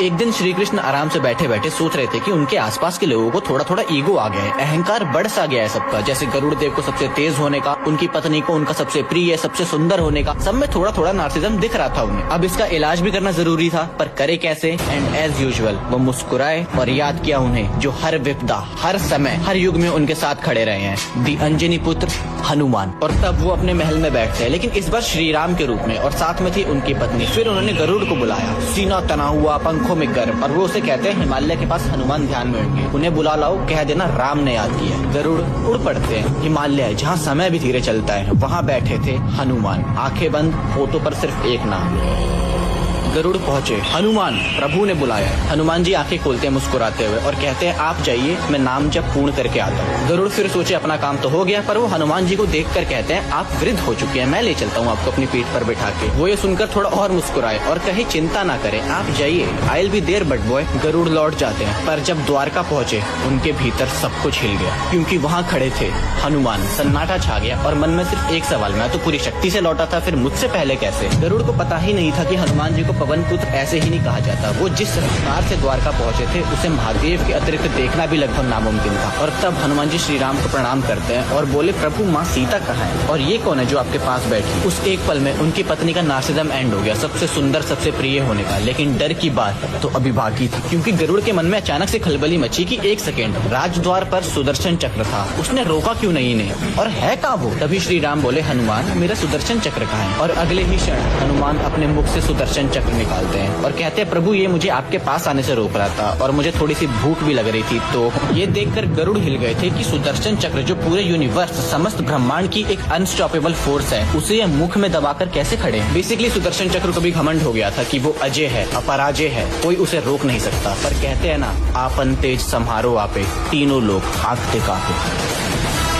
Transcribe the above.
एक दिन श्री कृष्ण आराम से बैठे बैठे सोच रहे थे कि उनके आसपास के लोगों को थोड़ा थोड़ा ईगो आ गया है, अहंकार बढ़ सा गया है सबका। जैसे गरुड़ देव को सबसे तेज होने का, उनकी पत्नी को उनका सबसे प्रिय, सबसे सुंदर होने का, सब में थोड़ा थोड़ा नार्सिज्म दिख रहा था उन्हें। अब इसका इलाज भी करना जरूरी था, पर करे कैसे? एंड एज यूजुअल वो मुस्कुराए और याद किया उन्हें जो हर विपदा, हर समय, हर युग में उनके साथ खड़े रहे हैं, दी अंजनी पुत्र हनुमान। और तब वो अपने महल में बैठते हैं, लेकिन इस बार श्री राम के रूप में, और साथ में थी उनकी पत्नी। फिर उन्होंने गरुड़ को बुलाया, सीना तना हुआ, पंखों में गर्व, और वो उसे कहते हैं हिमालय के पास हनुमान ध्यान में होंगे, उन्हें बुला लाओ, कह देना राम ने याद किया। गरुड़ उड़ पड़ते हैं। हिमालय जहाँ समय भी धीरे चलता है, वहाँ बैठे थे हनुमान, आंखें बंद, होठों पर सिर्फ एक नाम। गरुड़ पहुँचे, हनुमान प्रभु ने बुलाया। हनुमान जी आंखें खोलते हैं मुस्कुराते हुए और कहते हैं आप जाइए, मैं नाम जप पूर्ण करके आता हूँ। गरुड़ फिर सोचे अपना काम तो हो गया, पर वो हनुमान जी को देखकर कहते हैं आप वृद्ध हो चुके हैं, मैं ले चलता हूँ आपको अपनी पीठ पर बिठा के। वो ये सुनकर थोड़ा और मुस्कुराए और कहे चिंता ना करें, आप जाइए, I will be there but bye. Garuda लौट जाते हैं, पर जब द्वारका पहुँचे उनके भीतर सब कुछ हिल गया, क्योंकि वहाँ खड़े थे हनुमान। सन्नाटा छा गया और मन में सिर्फ एक सवाल, मैं तो पूरी शक्ति से लौटा था, फिर मुझसे पहले कैसे? गरुड़ को पता ही नहीं था कि हनुमान जी को पवन पुत्र ऐसे ही नहीं कहा जाता। वो जिस रफ्तार से द्वारका पहुंचे थे, उसे महादेव के अतिरिक्त देखना भी लगभग नामुमकिन था। और तब हनुमान जी श्री राम को प्रणाम करते हैं और बोले प्रभु माँ सीता कहाँ है, और ये कौन है जो आपके पास बैठी? उस एक पल में उनकी पत्नी का नार्सिज्म एंड हो गया, सबसे सुंदर, सबसे प्रिय होने का। लेकिन डर की बात तो अभी बाकी थी, क्योंकि गरुड़ के मन में अचानक से खलबली मची कि एक सेकेंड, राजद्वार पर सुदर्शन चक्र था, उसने रोका क्यों नहीं इन्हें, और है कहाँ वो? तभी श्री राम बोले हनुमान मेरा सुदर्शन चक्र कहाँ है? और अगले ही क्षण हनुमान अपने मुख से सुदर्शन चक्र निकालते हैं और कहते हैं प्रभु ये मुझे आपके पास आने से रोक रहा था, और मुझे थोड़ी सी भूख भी लग रही थी। तो ये देखकर गरुड़ हिल गए थे कि सुदर्शन चक्र जो पूरे यूनिवर्स, समस्त ब्रह्मांड की एक अनस्टॉपेबल फोर्स है, उसे ये मुख में दबाकर कैसे खड़े हैं? बेसिकली सुदर्शन चक्र को भी घमंड हो गया था कि वो अजय है, अपराजय है, कोई उसे रोक नहीं सकता। पर कहते हैं ना, आपन तेज सम्हारो आपे, तीनों लोग हाथ टिका पे।